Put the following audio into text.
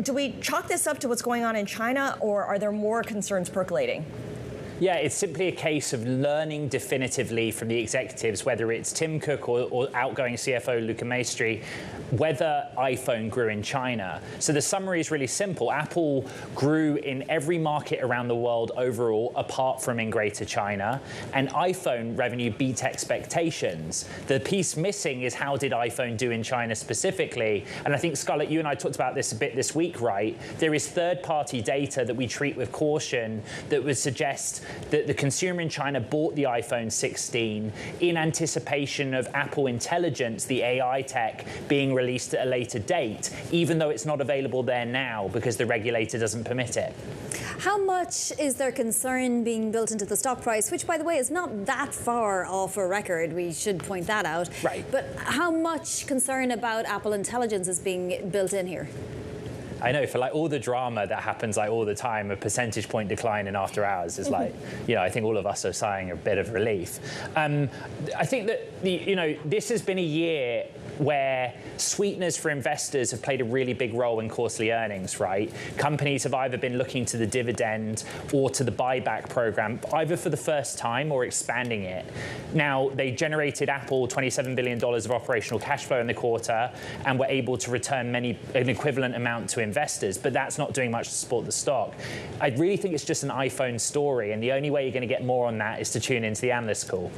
Do we chalk this up to what's going on in China, or are there more concerns percolating? Yeah, it's simply a case of learning definitively from the executives, whether it's Tim Cook or outgoing CFO Luca Maestri, whether iPhone grew in China. So the summary is really simple. Apple grew in every market around the world overall, apart from in Greater China, and iPhone revenue beat expectations. The piece missing is how did iPhone do in China specifically? And I think, Scarlett, you and I talked about this a bit this week, right? There is third-party data that we treat with caution that would suggest that the consumer in China bought the iPhone 16 in anticipation of Apple Intelligence, the AI tech, being released at a later date, even though it's not available there now because the regulator doesn't permit it. How much is there concern being built into the stock price, which, by the way, is not that far off a record? We should point that out. Right. But how much concern about Apple Intelligence is being built in here? I know, for all the drama that happens all the time, a percentage point decline in after hours is I think all of us are sighing a bit of relief. I think that this has been a year where sweeteners for investors have played a really big role in quarterly earnings, right? Companies have either been looking to the dividend or to the buyback program, either for the first time or expanding it. Now, they generated Apple $27 billion of operational cash flow in the quarter and were able to return an equivalent amount to investors, but that's not doing much to support the stock. I really think it's just an iPhone story, and the only way you're going to get more on that is to tune into the analyst call.